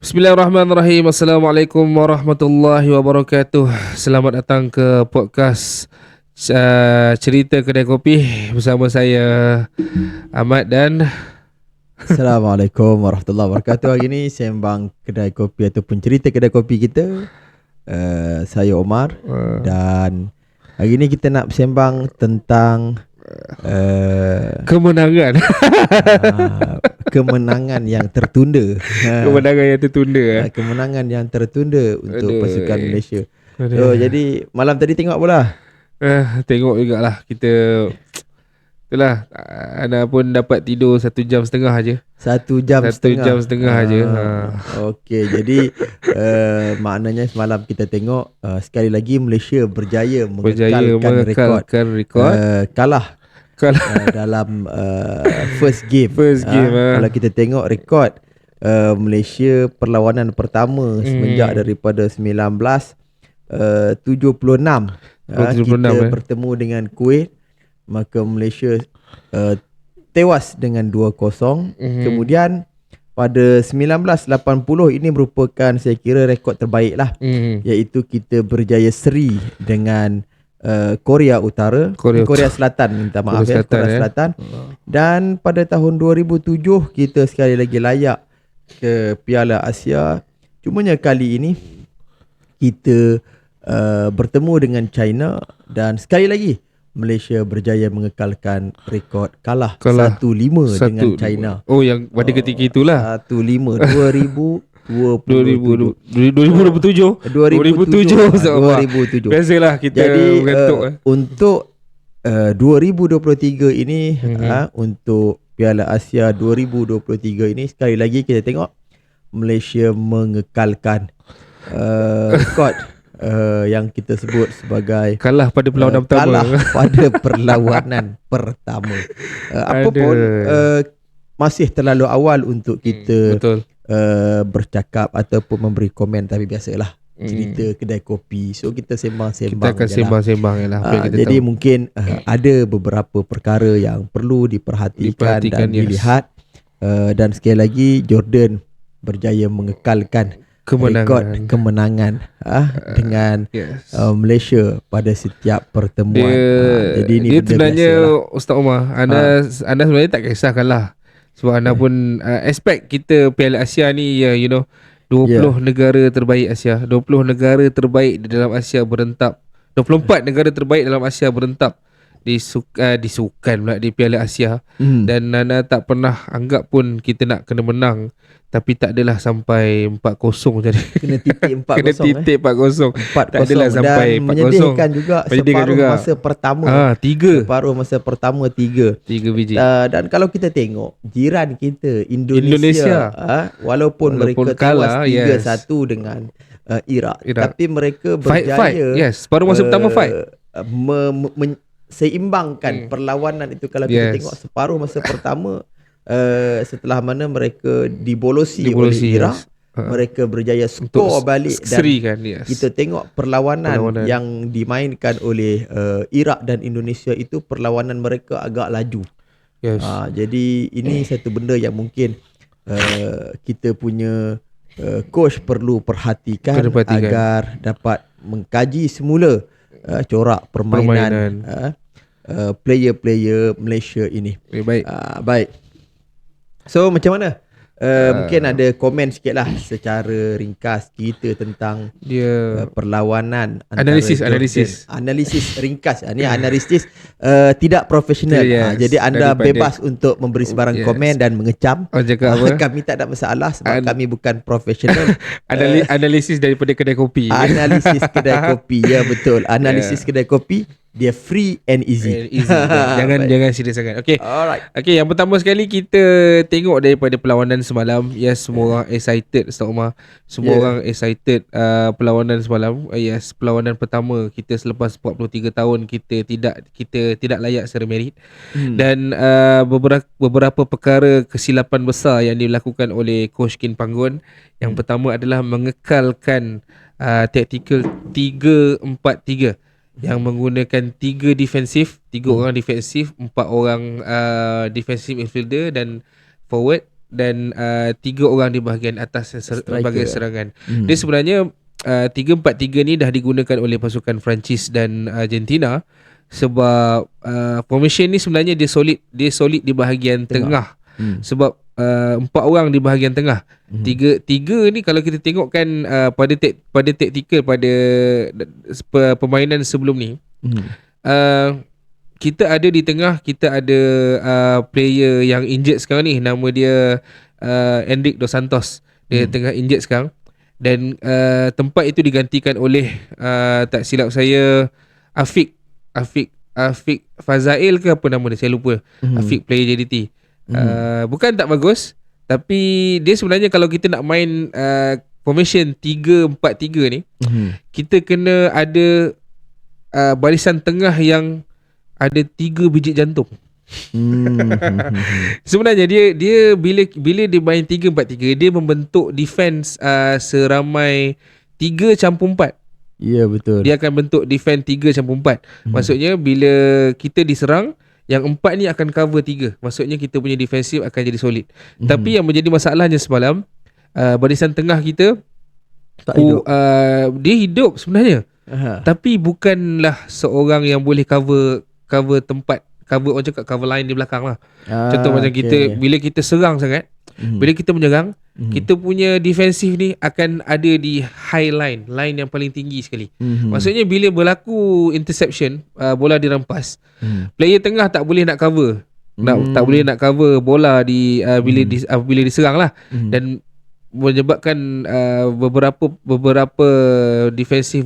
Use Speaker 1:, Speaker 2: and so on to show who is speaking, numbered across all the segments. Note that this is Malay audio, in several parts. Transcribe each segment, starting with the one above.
Speaker 1: Bismillahirrahmanirrahim. Assalamualaikum warahmatullahi wabarakatuh. Selamat datang ke podcast Cerita Kedai Kopi bersama saya Ahmad dan
Speaker 2: Assalamualaikum warahmatullahi wabarakatuh. Hari ini sembang kedai kopi ataupun cerita kedai kopi kita. Saya Omar dan hari ini kita nak sembang tentang
Speaker 1: kemenangan.
Speaker 2: Kemenangan yang tertunda.
Speaker 1: Kemenangan yang tertunda.
Speaker 2: Kemenangan yang tertunda untuk pasukan Malaysia.
Speaker 1: Aduh.
Speaker 2: So, jadi malam tadi tengok bola?
Speaker 1: Tengok jugalah kita. Itulah, Ana pun dapat tidur 1.5 jam aje.
Speaker 2: 1 jam setengah.
Speaker 1: 1 jam setengah aje.
Speaker 2: Okey, jadi maknanya semalam kita tengok sekali lagi Malaysia berjaya mengekalkan rekod. Kalah dalam first game. Kalau kita tengok rekod Malaysia perlawanan pertama semenjak daripada 1976 kita bertemu dengan Kuwait, maka Malaysia tewas dengan 2-0. Kemudian pada 1980 ini merupakan saya kira rekod terbaik lah, iaitu kita berjaya seri dengan Korea Selatan, minta maaf, Korea Selatan. Dan pada tahun 2007 kita sekali lagi layak ke Piala Asia. Cumanya kali ini kita bertemu dengan China dan sekali lagi Malaysia berjaya mengekalkan rekod kalah 1-5 dengan China.
Speaker 1: Oh, yang pada ketika itulah
Speaker 2: 1-5 2007.
Speaker 1: Biasalah kita mengantuk.
Speaker 2: Untuk 2023 ini untuk Piala Asia 2023 ini sekali lagi kita tengok Malaysia mengekalkan rekod yang kita sebut sebagai
Speaker 1: kalah pada perlawanan pertama.
Speaker 2: Kalah pada perlawanan pertama. Apapun masih terlalu awal untuk kita bercakap ataupun memberi komen, tapi biasalah cerita kedai kopi. So kita sembang-sembang.
Speaker 1: Kita akan sembang-sembang jelah.
Speaker 2: Jadi mungkin ada beberapa perkara yang perlu diperhatikan dan dilihat. Dan sekali lagi Jordan berjaya mengekalkan rekod kemenangan dengan Malaysia pada setiap pertemuan. Jadi ini
Speaker 1: dia sebenarnya Ustaz Omar, anda sebenarnya tak kisahkanlah. Sebab anda pun expect kita Piala Asia ni 20 negara terbaik Asia, 20 negara terbaik di dalam Asia berentap, 24 negara terbaik dalam Asia berentap di sukan pula di Piala Asia. Dan Nana tak pernah anggap pun kita nak kena menang, tapi tak adalah sampai 4-0 jadi.
Speaker 2: Kena titik 4-0.
Speaker 1: Kena titik 4-0. Tak adalah sampai 4-0.
Speaker 2: Menyedihkan juga separuh masa pertama.
Speaker 1: 3.
Speaker 2: Separuh masa pertama 3
Speaker 1: biji.
Speaker 2: Dan kalau kita tengok jiran kita Indonesia. Walaupun mereka
Speaker 1: kalah
Speaker 2: 3-1 dengan Iraq, tapi mereka berjaya
Speaker 1: separuh masa pertama fight
Speaker 2: seimbangkan perlawanan itu. Kalau kita tengok separuh masa pertama, setelah mana mereka dibolosi oleh Iraq, mereka berjaya skor balik. Dan kita tengok perlawanan yang dimainkan oleh Iraq dan Indonesia itu, perlawanan mereka agak laju. Jadi ini satu benda yang mungkin kita punya coach perlu perhatikan agar dapat mengkaji semula corak permainan player-player Malaysia ini. Baik. So macam mana? Mungkin ada komen sikit lah secara ringkas kita tentang perlawanan
Speaker 1: analisis
Speaker 2: ringkas. Ini analisis tidak profesional. Jadi anda bebas untuk memberi sebarang komen dan mengecam. Kami tak ada masalah sebab kami bukan profesional.
Speaker 1: Analisis daripada kedai kopi.
Speaker 2: Analisis kedai kopi, ya betul. Analisis kedai kopi dia free and easy.
Speaker 1: Jangan serius sangat. Okay.
Speaker 2: Alright.
Speaker 1: Okay, yang pertama sekali kita tengok daripada perlawanan semalam. Yes, semua orang excited, Ustaz Omar. Semua orang excited perlawanan semalam. Yes, perlawanan pertama kita selepas 43 tahun kita tidak layak secara merit. Dan beberapa perkara kesilapan besar yang dilakukan oleh Coach Kin Panggon. Yang pertama adalah mengekalkan tactical 3-4-3 yang menggunakan 3 defensif, 3 orang defensif, 4 orang defensive midfielder dan forward, 3 orang di bahagian atas bahagian serangan. Dia sebenarnya 3-4-3 ni dah digunakan oleh pasukan Perancis dan Argentina sebab formation ni sebenarnya dia solid di bahagian tengah. Sebab 4 orang di bahagian tengah. Tiga ni kalau kita tengok kan pada taktikal pada permainan sebelum ni, kita ada di tengah, kita ada player yang injured sekarang ni, nama dia Enrique Dos Santos. Dia tengah injured sekarang dan tempat itu digantikan oleh tak silap saya Afiq Fazail ke apa nama dia, saya lupa. Afiq player JDT. Bukan tak bagus, tapi dia sebenarnya kalau kita nak main formation 3-4-3 ni, kita kena ada barisan tengah yang ada 3 biji jantung. Sebenarnya dia bila dia main 3-4-3, dia membentuk defense seramai 3-4.
Speaker 2: Ya, betul.
Speaker 1: Dia akan bentuk defense 3-4. Maksudnya bila kita diserang, yang 4 ni akan cover 3. Maksudnya kita punya defensif akan jadi solid. Tapi yang menjadi masalahnya semalam, barisan tengah kita
Speaker 2: tak hidup.
Speaker 1: Dia hidup sebenarnya. Tapi bukanlah seorang yang boleh cover tempat, orang cakap cover line di belakang lah. Contoh macam kita, bila kita serang sangat, bila kita menyerang, kita punya defensif ni akan ada di high line yang paling tinggi sekali. Maksudnya bila berlaku interception, bola dirampas, player tengah tak boleh nak cover, tak boleh nak cover bola bila diserang lah. Dan menyebabkan beberapa defensif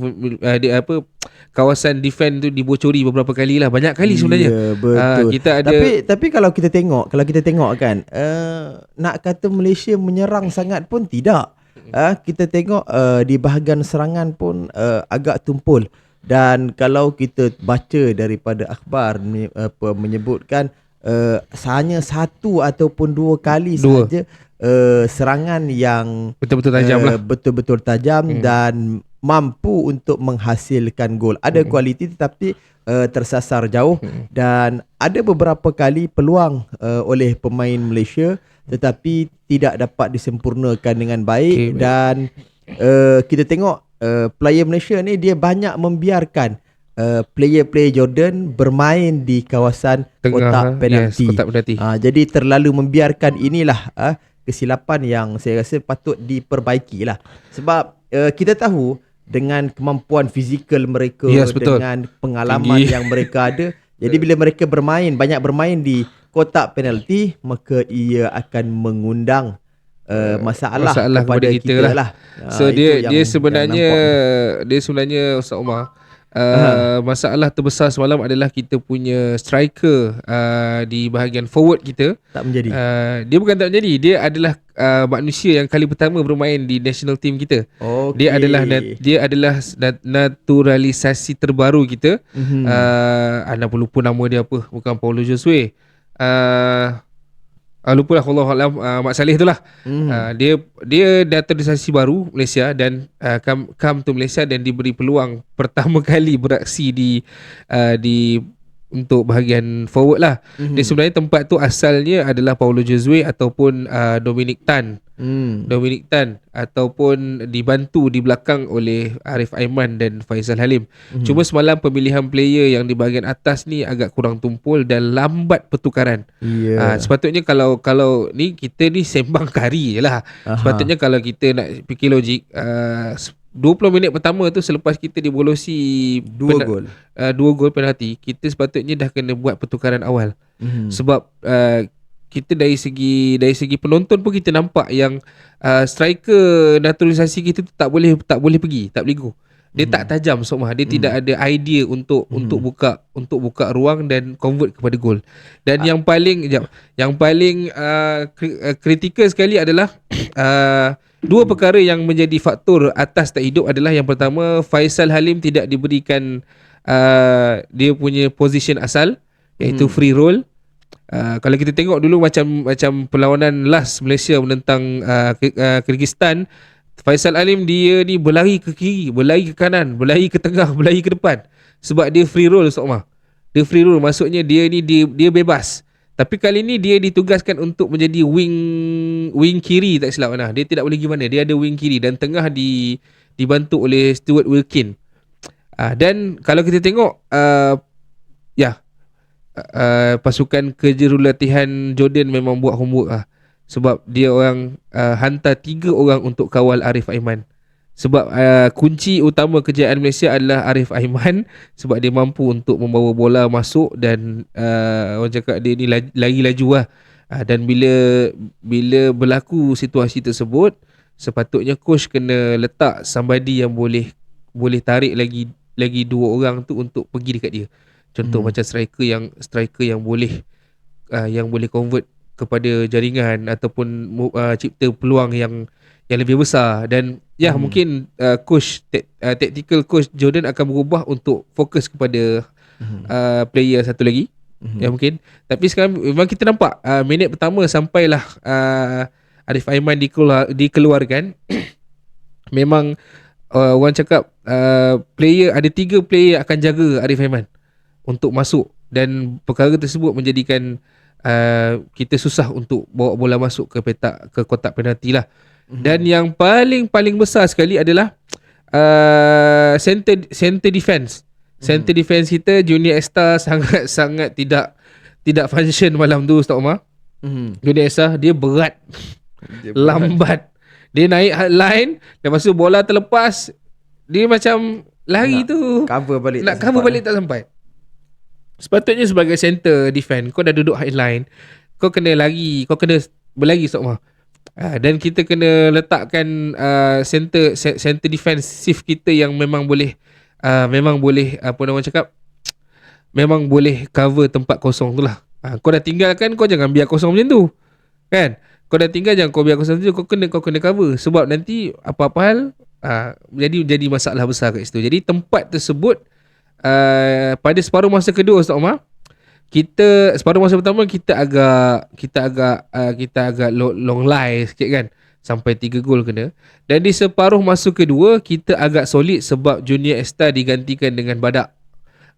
Speaker 1: kawasan defend tu dibocori beberapa kali lah, banyak kali sebenarnya.
Speaker 2: Ya, betul.
Speaker 1: Kita ada
Speaker 2: tapi kalau kita tengok kan, nak kata Malaysia menyerang sangat pun tidak. Kita tengok di bahagian serangan pun agak tumpul. Dan kalau kita baca daripada akhbar menyebutkan hanya 1 ataupun 2 kali saja serangan yang
Speaker 1: betul-betul tajam lah.
Speaker 2: Betul-betul tajam dan mampu untuk menghasilkan gol. Ada kualiti tetapi tersasar jauh dan ada beberapa kali peluang oleh pemain Malaysia tetapi tidak dapat disempurnakan dengan baik. Dan kita tengok player Malaysia ni dia banyak membiarkan player-player Jordan bermain di kawasan kotak penalti. Jadi terlalu membiarkan inilah kesilapan yang saya rasa patut diperbaiki lah. Sebab kita tahu dengan kemampuan fizikal mereka, dengan pengalaman yang mereka ada, jadi bila mereka banyak bermain di kotak penalti, maka ia akan mengundang masalah kepada kita lah.
Speaker 1: So dia sebenarnya Ustaz Omar, masalah terbesar semalam adalah kita punya striker di bahagian forward kita
Speaker 2: tak menjadi.
Speaker 1: Dia bukan tak menjadi, dia adalah manusia yang kali pertama bermain di national team kita. Dia adalah naturalisasi terbaru kita. Anda pun lupa nama dia apa, bukan Paulo Josue. Lupa lah, Allahualam, Mak Saleh tu lah. Dia naturalisasi baru Malaysia dan come to Malaysia dan diberi peluang pertama kali beraksi di untuk bahagian forward lah. Dia sebenarnya tempat tu asalnya adalah Paulo Josue ataupun Dominic Tan ataupun dibantu di belakang oleh Arif Aiman dan Faisal Halim. Cuma semalam pemilihan player yang di bahagian atas ni agak kurang tumpul dan lambat pertukaran. Sepatutnya kalau ni kita ni sembang kari je lah. Sepatutnya kalau kita nak fikir logik, 20 minit pertama tu selepas kita dibolosi 2 gol penalti, kita sepatutnya dah kena buat pertukaran awal. Sebab kita dari segi penonton pun kita nampak yang striker naturalisasi kita tu tak boleh pergi, tak boleh go. Dia tak tajam Sokmah. Dia tidak ada idea untuk buka ruang dan convert kepada gol. Dan yang paling kritikal sekali adalah 2 perkara yang menjadi faktor atas tak hidup adalah, yang pertama, Faisal Halim tidak diberikan dia punya position asal, iaitu free roll. Kalau kita tengok dulu macam perlawanan last Malaysia menentang Kyrgyzstan, Faisal Halim dia ni berlari ke kiri, berlari ke kanan, berlari ke tengah, berlari ke depan sebab dia free roll Sokmah. Dia free roll, maksudnya dia bebas. Tapi kali ni dia ditugaskan untuk menjadi wing kiri tak silap mana. Dia tidak boleh pergi mana. Dia ada wing kiri dan tengah dibantu oleh Stuart Wilkin. Dan kalau kita tengok pasukan kejurulatihan Jordan memang buat homework lah. Sebab dia orang hantar 3 orang untuk kawal Arif Aiman. Sebab kunci utama kejayaan Malaysia adalah Arif Aiman. Sebab dia mampu untuk membawa bola masuk dan orang cakap dia ni lari laju lah. Dan bila berlaku situasi tersebut, sepatutnya coach kena letak somebody yang boleh tarik lagi 2 orang tu untuk pergi dekat dia. Contoh macam striker yang boleh convert kepada jaringan ataupun cipta peluang yang lebih besar. Dan mungkin tactical coach Jordan akan berubah untuk fokus kepada player satu lagi. Mungkin. Tapi sekarang memang kita nampak minit pertama sampailah Arif Aiman dikeluarkan. Memang orang cakap ada 3 player akan jaga Arif Aiman untuk masuk, dan perkara tersebut menjadikan kita susah untuk bawa bola masuk ke kotak penalti lah. Dan yang paling besar sekali adalah center defense. Center defense kita Junior Esta sangat tidak function malam tu, Ustaz Omar. Junior Esta dia berat, lambat. Dia naik line, lepas tu bola terlepas, dia macam lari nak cover balik tak sampai. Sepatutnya sebagai center defense, kau dah duduk high line, kau kena lari, kau kena berlari, Ustaz Omar. Dan kita kena letakkan center defensive kita yang memang boleh apa orang cakap, memang boleh cover tempat kosong tu lah. Kau dah tinggalkan, kau jangan biar kosong macam tu, kan? Kau dah tinggal, jangan kau biar kosong tu, kau kena cover. Sebab nanti apa-apa hal jadi masalah besar kat situ. Jadi tempat tersebut pada separuh masa kedua, Ustaz Omar, separuh masa pertama kita agak long lie sikit kan, sampai 3 gol kena. Dan di separuh masa kedua kita agak solid sebab Junior Esta digantikan dengan Badak.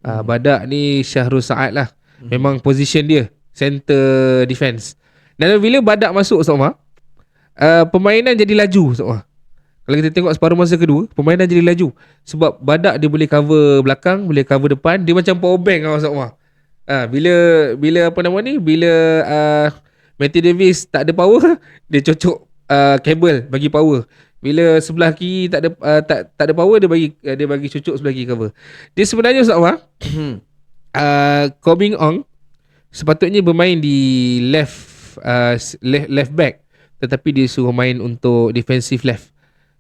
Speaker 1: Badak ni Syahrul Saad lah. Memang position dia center defense. Dan bila Badak masuk, Ustaz Omar, permainan jadi laju, Ustaz Omar. Kalau kita tengok separuh masa kedua, permainan jadi laju. Sebab Badak dia boleh cover belakang, boleh cover depan. Dia macam power bank lah, Ustaz Omar. Bila apa nama ni, bila Matthew Davis tak ada power, dia cocok kabel bagi power. Bila sebelah kiri tak ada power, dia bagi cucuk sebelah kiri cover. Dia sebenarnya, Ustaz Omar, Koh Beng Ong sepatutnya bermain di left back, tetapi dia suruh main untuk defensive left,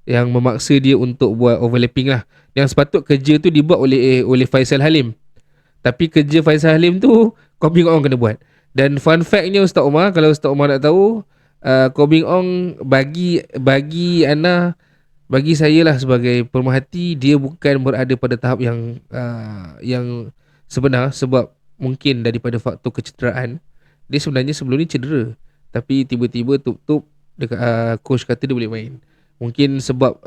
Speaker 1: yang memaksa dia untuk buat overlapping lah. Yang sepatut kerja tu dibuat oleh Faisal Halim, tapi kerja Faisal Halim tu Koh Beng Ong kena buat. Dan fun factnya, Ustaz Omar, kalau Ustaz Omar nak tahu, Koh Beng Ong bagi saya lah sebagai pemerhati, dia bukan berada pada tahap yang sebenar. Sebab mungkin daripada faktor kecederaan, dia sebenarnya sebelum ni cedera, tapi tiba-tiba coach kata dia boleh main. Mungkin sebab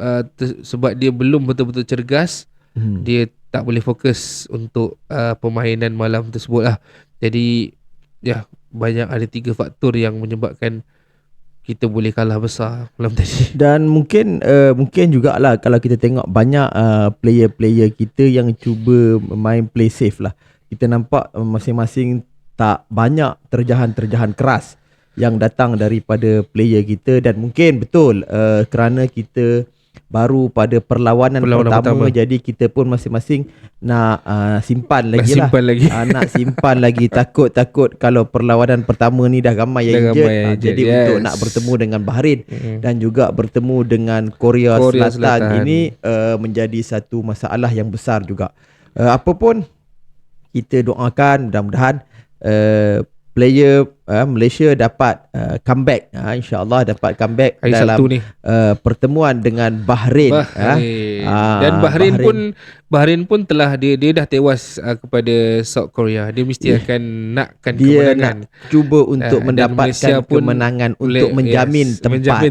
Speaker 1: dia belum betul-betul cergas, dia tak boleh fokus untuk permainan malam tersebut lah. Jadi banyak ada 3 faktor yang menyebabkan kita boleh kalah besar malam tadi.
Speaker 2: Dan mungkin jugalah kalau kita tengok banyak player-player kita yang cuba main play safe lah. Kita nampak masing-masing tak banyak terjahan-terjahan keras yang datang daripada player kita. Dan mungkin betul kerana kita baru pada perlawanan pertama, jadi kita pun masing-masing nak simpan lagi. Nak simpan lagi. Takut kalau perlawanan pertama ni dah ramai yang injured. Jadi untuk nak bertemu dengan Bahrain dan juga bertemu dengan Korea Selatan ini menjadi satu masalah yang besar juga. Apapun, kita doakan mudah-mudahan player Malaysia dapat comeback, insyaAllah dapat comeback
Speaker 1: hari
Speaker 2: dalam
Speaker 1: Sabtu ni.
Speaker 2: pertemuan dengan Bahrain.
Speaker 1: Dan Bahrain pun telah dia dah tewas kepada South Korea. Dia mesti akan nakkan
Speaker 2: dia
Speaker 1: kemenangan.
Speaker 2: nak cuba untuk
Speaker 1: Dan Malaysia
Speaker 2: mendapatkan
Speaker 1: pun
Speaker 2: kemenangan untuk menjamin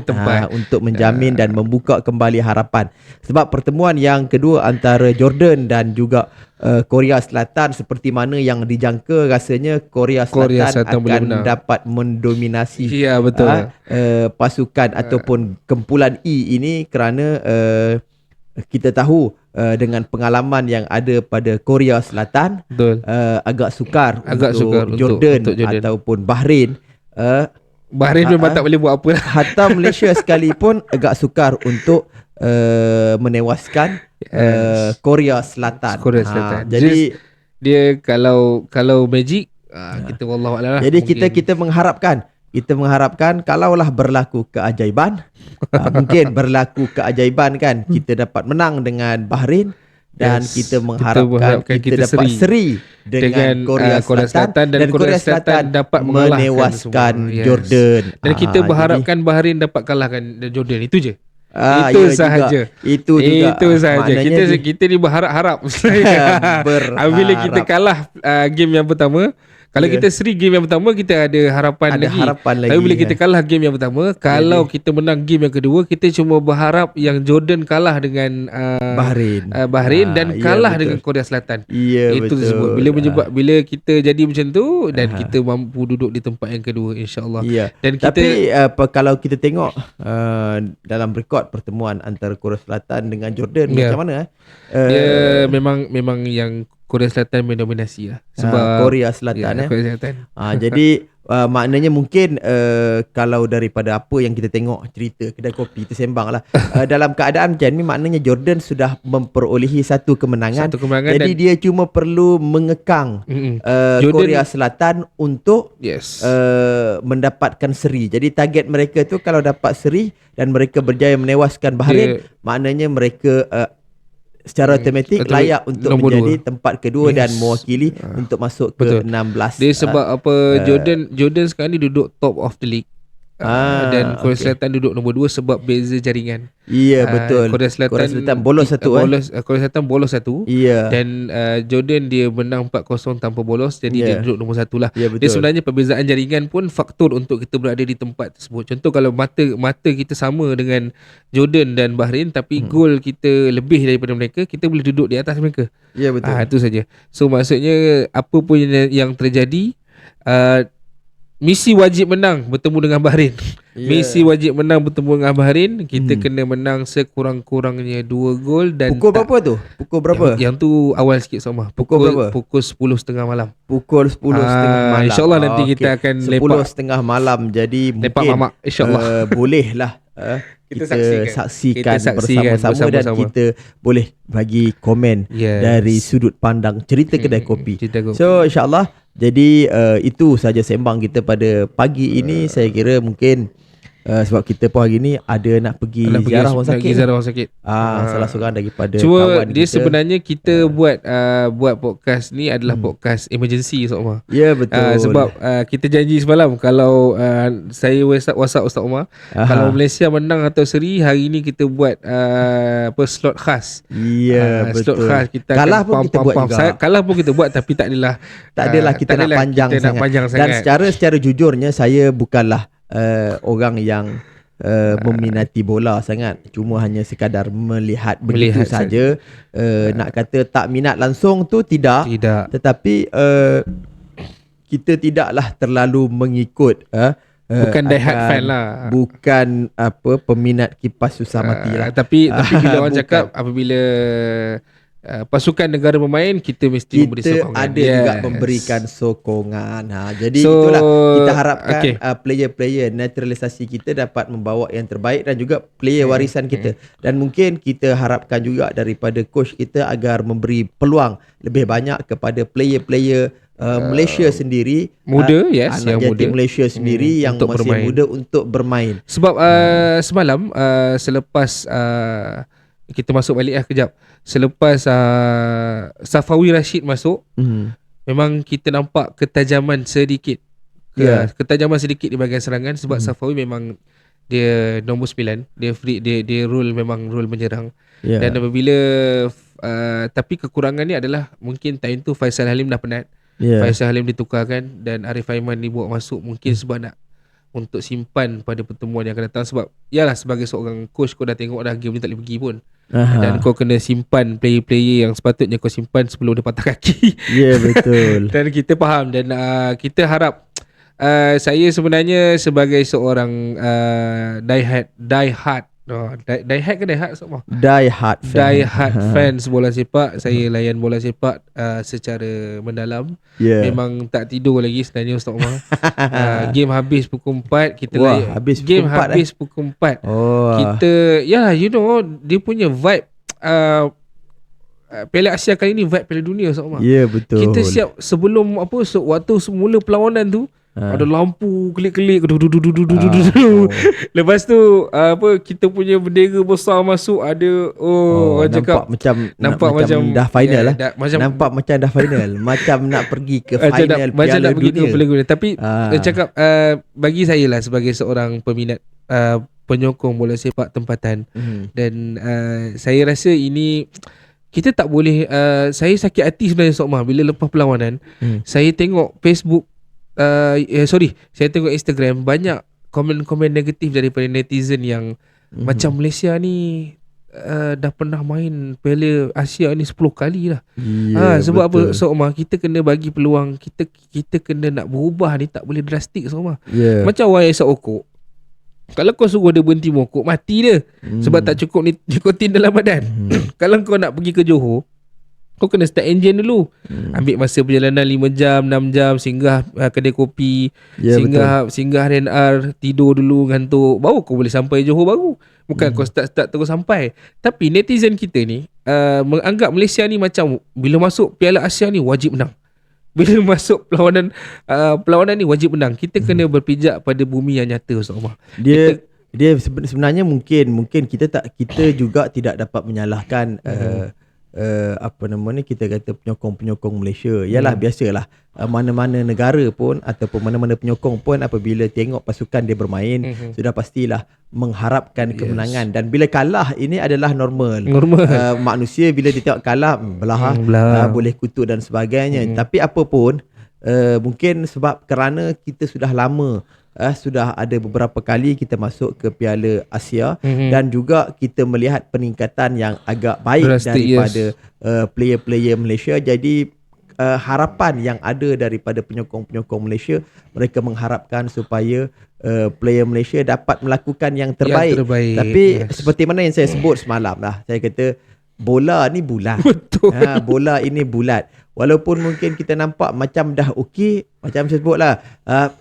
Speaker 2: tempat. Untuk menjamin dan membuka kembali harapan. Sebab pertemuan yang kedua antara Jordan dan juga Korea Selatan, seperti mana yang dijangka, rasanya Korea Selatan akan dapat mendominasi
Speaker 1: betul.
Speaker 2: pasukan ataupun kumpulan E ini, kerana kita tahu dengan pengalaman yang ada pada Korea Selatan, agak sukar untuk Jordan ataupun Bahrain.
Speaker 1: Bahrain memang tak boleh buat apa lah.
Speaker 2: Hatta Malaysia sekalipun agak sukar untuk menewaskan Korea Selatan. Jadi dia kalau Magic, kita wallahualam lah. Jadi kita mengharapkan kalaulah berlaku keajaiban, mungkin berlaku keajaiban kan, kita dapat menang dengan Bahrain, dan kita mengharapkan kita dapat seri dengan Korea Selatan, dan Korea Selatan dapat menewaskan Jordan.
Speaker 1: Dan kita berharapkan Bahrain dapat kalahkan Jordan. Itu je.
Speaker 2: Itu sahaja. Itu
Speaker 1: sahaja. Kita ni berharap-harap. Bila kita kalah game yang pertama, kalau kita seri game yang pertama, kita ada harapan lagi. Tapi bila kita kalah game yang pertama, kalau kita menang game yang kedua, kita cuma berharap yang Jordan kalah dengan Bahrain dan kalah dengan Korea Selatan. Itu tersebut. Bila kita jadi macam tu, dan kita mampu duduk di tempat yang kedua, insya-Allah. Dan kita,
Speaker 2: tapi kalau kita tengok dalam rekod pertemuan antara Korea Selatan dengan Jordan, macam mana?
Speaker 1: Memang yang Korea Selatan mendominasi lah. Sebab
Speaker 2: Korea Selatan.
Speaker 1: Korea Selatan.
Speaker 2: Jadi maknanya mungkin kalau daripada apa yang kita tengok cerita kedai kopi kita sembang lah, dalam keadaan macam ni, maknanya Jordan sudah memperolehi satu kemenangan. Jadi dia cuma perlu mengekang Korea Selatan untuk mendapatkan seri. Jadi target mereka tu kalau dapat seri dan mereka berjaya menewaskan Bahrain, maknanya mereka secara automatik layak untuk menjadi tempat kedua dan mewakili untuk masuk ke 16.
Speaker 1: Dia sebab Jordan sekarang ni duduk top of the league. Dan Korea Selatan duduk nombor 2 sebab beza jaringan.
Speaker 2: Betul.
Speaker 1: Korea Selatan
Speaker 2: bolos satu.
Speaker 1: Korea Selatan bolos satu. Dan Jordan dia menang 4-0 tanpa bolos. Jadi dia duduk nombor 1 lah. Dia sebenarnya perbezaan jaringan pun faktor untuk kita berada di tempat tersebut. Contoh kalau mata kita sama dengan Jordan dan Bahrain, tapi gol kita lebih daripada mereka, kita boleh duduk di atas mereka.
Speaker 2: Betul.
Speaker 1: Itu saja. So maksudnya apa pun yang terjadi, misi wajib menang bertemu dengan Bahrain. Misi wajib menang bertemu dengan Bahrain. Kita kena menang sekurang-kurangnya 2 gol. Dan
Speaker 2: pukul berapa tu? Pukul berapa?
Speaker 1: Yang tu awal sikit Somah.
Speaker 2: Pukul berapa?
Speaker 1: Pukul 10.30 malam.
Speaker 2: Pukul 10.30 malam.
Speaker 1: InsyaAllah nanti kita akan lepak
Speaker 2: 10.30 malam. Jadi
Speaker 1: lepak
Speaker 2: mungkin
Speaker 1: mamak, InsyaAllah
Speaker 2: boleh lah kita saksikan bersama-sama dan kita boleh bagi komen dari sudut pandang cerita kedai kopi. So insyaAllah. Jadi itu saja sembang kita pada pagi ini. Saya kira mungkin sebab kita pun hari ni ada nak pergi ziarah orang sakit. Salah seorang daripada kawan
Speaker 1: dia kita. Sebenarnya kita buat podcast ni adalah podcast emergency, Ustaz Umar.
Speaker 2: Betul.
Speaker 1: Sebab kita janji semalam kalau saya WhatsApp Ustaz Umar, kalau Malaysia menang atau seri, hari ni kita buat slot khas.
Speaker 2: Betul.
Speaker 1: Slot khas kita
Speaker 2: kalah pun kita buat juga.
Speaker 1: Kalah pun kita buat, tapi tak adalah
Speaker 2: kita nak panjang sangat. Dan secara jujurnya saya bukanlah orang yang meminati bola sangat, cuma hanya sekadar melihat begitu saja. Nak kata tak minat langsung tu tidak. Tetapi kita tidaklah terlalu mengikut
Speaker 1: bukan die hard fan lah.
Speaker 2: Bukan peminat kipas susah mati lah.
Speaker 1: Tapi bila orang cakap apabila pasukan negara bermain, kita mesti memberi sokongan. Kita
Speaker 2: ada juga memberikan sokongan. Jadi itulah kita harapkan player-player naturalisasi kita dapat membawa yang terbaik, dan juga player warisan kita. Dan mungkin kita harapkan juga daripada coach kita agar memberi peluang lebih banyak kepada player-player Malaysia sendiri,
Speaker 1: muda,
Speaker 2: anak jatim Malaysia sendiri yang masih bermain. Muda untuk bermain.
Speaker 1: Sebab semalam selepas kita masuk balik kejap. Selepas Safawi Rashid masuk, memang kita nampak ketajaman sedikit ketajaman sedikit di bahagian serangan sebab Safawi memang dia nombor 9, dia role memang role menyerang. Dan apabila tapi kekurangan ni adalah mungkin time tu Faisal Halim dah penat. Faisal Halim ditukarkan dan Arif Aiman dibawa masuk mungkin sebab nak untuk simpan pada pertemuan yang akan datang. Sebab yalah, sebagai seorang coach, kau dah tengok dah game ni tak boleh pergi pun. Dan kau kena simpan player-player yang sepatutnya kau simpan sebelum dia patah kaki.
Speaker 2: Betul.
Speaker 1: Dan kita faham dan kita harap saya sebenarnya sebagai seorang die hard sama
Speaker 2: Die hard
Speaker 1: fans bola sepak. Saya layan bola sepak secara mendalam. Memang tak tidur lagi sebenarnya Ustaz Omar. Game habis pukul 4 kita habis pukul 4. Kita dia punya vibe Piala Asia kali ni vibe Piala Dunia Ustaz Omar.
Speaker 2: Betul.
Speaker 1: Kita siap sebelum waktu semula perlawanan tu ada lampu kelip-kelip. Lepas tu kita punya bendera besar masuk, ada
Speaker 2: nampak macam dah final lah. Nampak macam dah final. Macam nak pergi ke final Piala Dunia.
Speaker 1: Tapi cakap bagi saya lah sebagai seorang peminat penyokong bola sepak tempatan, dan saya rasa ini kita tak boleh saya sakit hati sebenarnya Ustaz Omar bila lepas perlawanan saya tengok Facebook saya tengok Instagram, banyak komen-komen negatif daripada netizen yang macam Malaysia ni dah pernah main Piala Asia ni 10 kali lah. Sebab betul. Apa Ustaz Omar, kita kena bagi peluang, kita kena nak berubah ni, tak boleh drastik Ustaz Omar. Macam orang isap okok, kalau kau suruh dia berhenti mokok, mati dia. Sebab tak cukup nikotin dalam badan. Kalau kau nak pergi ke Johor, kau kena start engine dulu. Ambil masa perjalanan 5 jam, 6 jam, singgah kedai kopi, singgah R&R, tidur dulu, ngantuk, baru kau boleh sampai Johor baru. Bukan kau start terus sampai. Tapi netizen kita ni menganggap Malaysia ni macam bila masuk Piala Asia ni wajib menang. Bila masuk perlawanan ni wajib menang. Kita kena berpijak pada bumi yang nyata Ustaz Omar.
Speaker 2: Dia sebenarnya mungkin kita juga tidak dapat menyalahkan kita kata penyokong-penyokong Malaysia. Yalah, biasalah mana-mana negara pun ataupun mana-mana penyokong pun apabila tengok pasukan dia bermain sudah pastilah mengharapkan kemenangan. Dan bila kalah, ini adalah normal. Manusia bila dia tengok kalah belah, boleh kutuk dan sebagainya. Tapi apa pun mungkin sebab kerana kita sudah lama sudah ada beberapa kali kita masuk ke Piala Asia dan juga kita melihat peningkatan yang agak baik daripada player-player Malaysia. Jadi harapan yang ada daripada penyokong-penyokong Malaysia, mereka mengharapkan supaya player Malaysia dapat melakukan yang terbaik. Tapi seperti mana yang saya sebut semalam lah, saya kata bola ni bulat.
Speaker 1: Betul.
Speaker 2: Bola ini bulat. Walaupun mungkin kita nampak macam dah okey, macam saya sebutlah,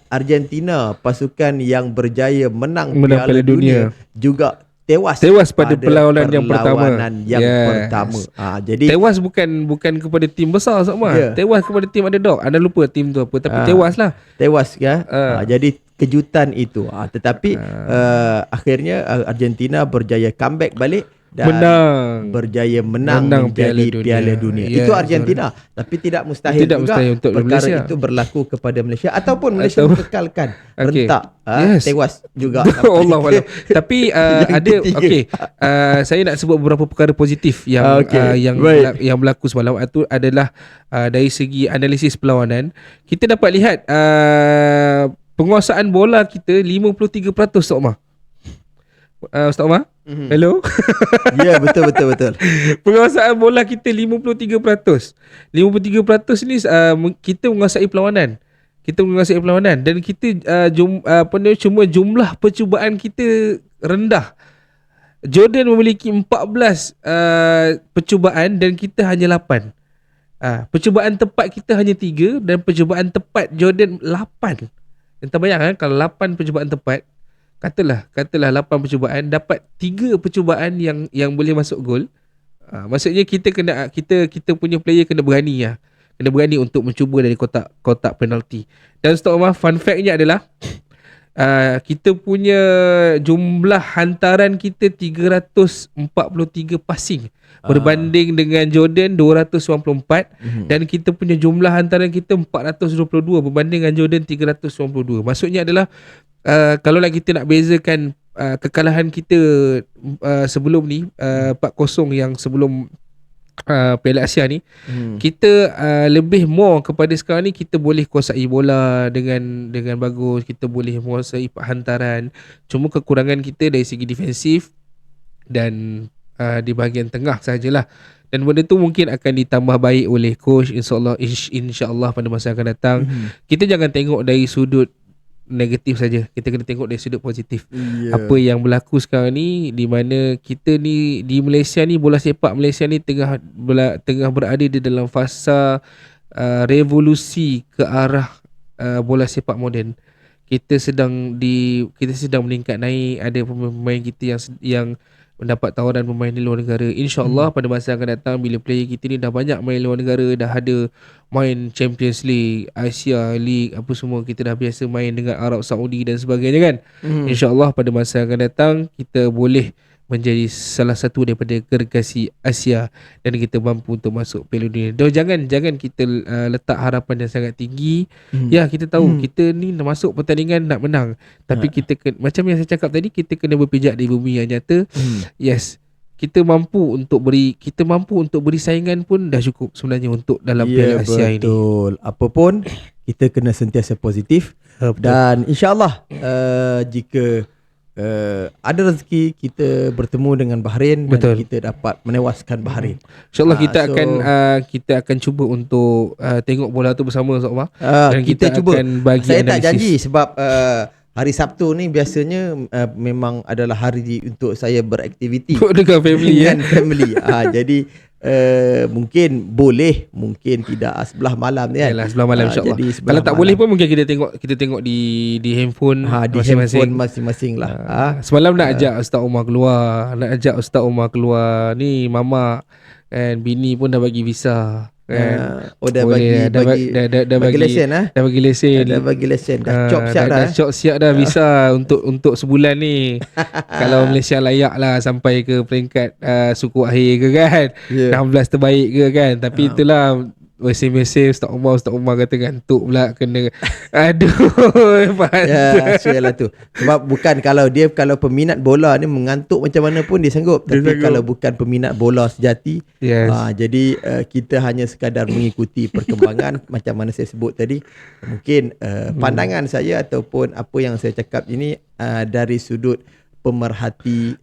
Speaker 2: Argentina, pasukan yang berjaya menang Piala Dunia juga tewas
Speaker 1: pada perlawanan yang pertama.
Speaker 2: Jadi
Speaker 1: tewas bukan kepada tim besar sama. Tewas kepada tim underdog. Anda lupa tim tu apa, tapi tewas lah.
Speaker 2: Tewas ya. Jadi kejutan itu. Tetapi akhirnya Argentina berjaya comeback balik dan berjaya menang menjadi Piala Dunia. Itu Argentina. Tapi tidak mustahil untuk perkara Malaysia itu berlaku kepada Malaysia ataupun Malaysia kekalkan rentak tewas juga.
Speaker 1: Allah. Tapi ada saya nak sebut beberapa perkara positif yang yang berlaku semalam. Itu adalah dari segi analisis perlawanan, kita dapat lihat penguasaan bola kita 53% Ustaz Omar. Ustaz Omar? Hello?
Speaker 2: Ya, betul.
Speaker 1: Penguasaan bola kita 53%. 53% ni kita menguasai perlawanan. Dan kita cuma jumlah percubaan kita rendah. Jordan memiliki 14 percubaan dan kita hanya 8. Percubaan tepat kita hanya 3 dan percubaan tepat Jordan 8. Entah bayang kalau 8 percubaan tepat, katalah 8 percubaan, dapat 3 percubaan yang boleh masuk gol. Maksudnya kita punya player kena berani lah. Kena berani untuk mencuba dari kotak penalti. Dan Ustaz Omar, fun fact-nya adalah kita punya jumlah hantaran kita 343 passing berbanding dengan Jordan 294 dan kita punya jumlah hantaran kita 422 berbanding dengan Jordan 392. Maksudnya adalah kalau nak kita nak bezakan kekalahan kita sebelum ni 4-0 yang sebelum Piala Asia ni, kita lebih more kepada sekarang ni kita boleh kuasai bola dengan bagus, kita boleh menguasai hantaran. Cuma kekurangan kita dari segi defensif dan di bahagian tengah sajalah. Dan benda tu mungkin akan ditambah baik oleh coach, insya-Allah pada masa akan datang. Kita jangan tengok dari sudut negatif saja, kita kena tengok dari sudut positif. Apa yang berlaku sekarang ni, di mana kita ni di Malaysia ni, bola sepak Malaysia ni tengah berada di dalam fasa revolusi ke arah bola sepak moden. Kita sedang meningkat naik. Ada pemain kita yang mendapat tawaran bermain di luar negara. InsyaAllah pada masa akan datang, bila player kita ni dah banyak main luar negara, dah ada main Champions League, Asia League, apa semua, kita dah biasa main dengan Arab Saudi dan sebagainya kan. InsyaAllah pada masa akan datang kita boleh menjadi salah satu daripada gergasi Asia dan kita mampu untuk masuk Piala Dunia. Jangan kita letak harapan yang sangat tinggi. Ya, kita tahu kita ni masuk pertandingan nak menang, tapi kita macam yang saya cakap tadi, kita kena berpijak di bumi yang nyata. Yes, kita mampu untuk beri saingan pun dah cukup sebenarnya untuk dalam Piala Asia ini.
Speaker 2: Betul. Apapun kita kena sentiasa positif. Dan insya-Allah jika ada rezeki kita bertemu dengan Bahrain. Betul. Dan kita dapat menewaskan Bahrain. InsyaAllah
Speaker 1: kita akan cuba untuk tengok bola tu bersama, Ustaz.
Speaker 2: Dan kita cuba akan bagi saya analisis. Tak janji sebab hari Sabtu ni biasanya memang adalah hari untuk saya beraktiviti
Speaker 1: dengan family.
Speaker 2: Family. Jadi mungkin tidak sebelah malam ni kan.
Speaker 1: Yalah, sebelah malam insya-Allah. Kalau tak boleh pun mungkin kita tengok di handphone
Speaker 2: masing-masing lah.
Speaker 1: Semalam nak ajak Ustaz Umar keluar, ni mama and bini pun dah bagi visa.
Speaker 2: Dah bagi lesen. Dah cop siap dah
Speaker 1: visa untuk sebulan ni. Kalau Malaysia layak lah sampai ke peringkat suku akhir ke kan, 16 terbaik ke kan. Tapi itulah mesin Ustaz Umar kata ngantuk pula, kena
Speaker 2: lah tu. Sebab bukan kalau peminat bola ni mengantuk macam mana pun dia sanggup. Tapi kalau bukan peminat bola sejati, jadi kita hanya sekadar mengikuti perkembangan macam mana saya sebut tadi. Mungkin pandangan saya ataupun apa yang saya cakap ini dari sudut pemerhati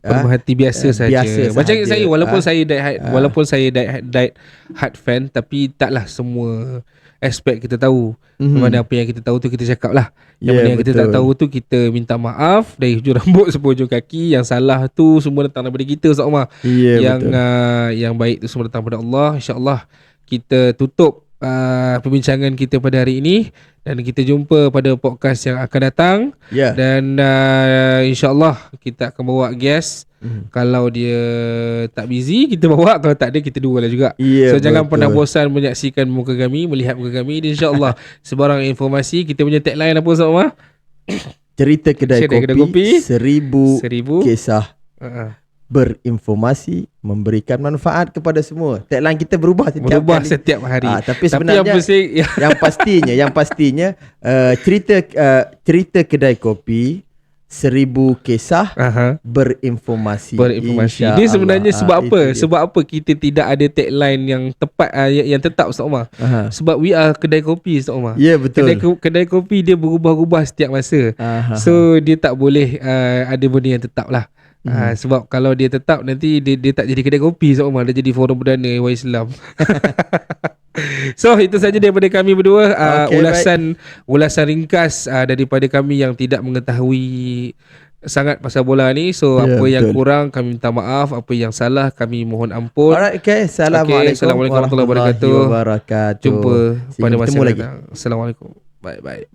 Speaker 2: biasa saja.
Speaker 1: Macam saya, walaupun saya die hard fan, tapi taklah semua aspek kita tahu. Mana apa yang kita tahu tu kita cakap lah. Yang mana yang kita tak tahu tu kita minta maaf dari hujung rambut sampai hujung kaki. Yang salah tu semua datang daripada kita, Ustaz Umar. Yang baik tu semua datang daripada Allah. InsyaAllah kita tutup perbincangan kita pada hari ini dan kita jumpa pada podcast yang akan datang. Dan insyaAllah kita akan bawa guest. Kalau dia tak busy kita bawa, kalau tak ada kita dua lah juga. So jangan pernah bosan menyaksikan muka kami, melihat muka kami. InsyaAllah sebarang informasi. Kita punya tagline apa, Ustaz Umar?
Speaker 2: Cerita kedai kopi 1000 kisah berinformasi, memberikan manfaat kepada semua. Tagline kita berubah
Speaker 1: setiap hari.
Speaker 2: Tapi sebenarnya yang pastinya cerita kedai kopi 1000 kisah berinformasi.
Speaker 1: Ini sebenarnya sebab apa? Sebab apa kita tidak ada tagline yang tepat, yang tetap, Ustaz Umar? Sebab we are kedai kopi, Ustaz Umar.
Speaker 2: Ya, betul.
Speaker 1: Kedai kopi dia berubah-ubah setiap masa. So dia tak boleh ada benda yang tetap lah. Sebab kalau dia tetap, nanti dia tak jadi kedai kopi, Ustaz Umar. Dia jadi forum perdana Islam. So itu saja daripada kami berdua. Ulasan ringkas daripada kami yang tidak mengetahui sangat pasal bola ni. So apa yang kurang kami minta maaf, apa yang salah kami mohon ampun.
Speaker 2: Alright, Assalamualaikum
Speaker 1: warahmatullahi wabarakatuh.
Speaker 2: Jumpa
Speaker 1: pada masa yang datang. Assalamualaikum. Bye.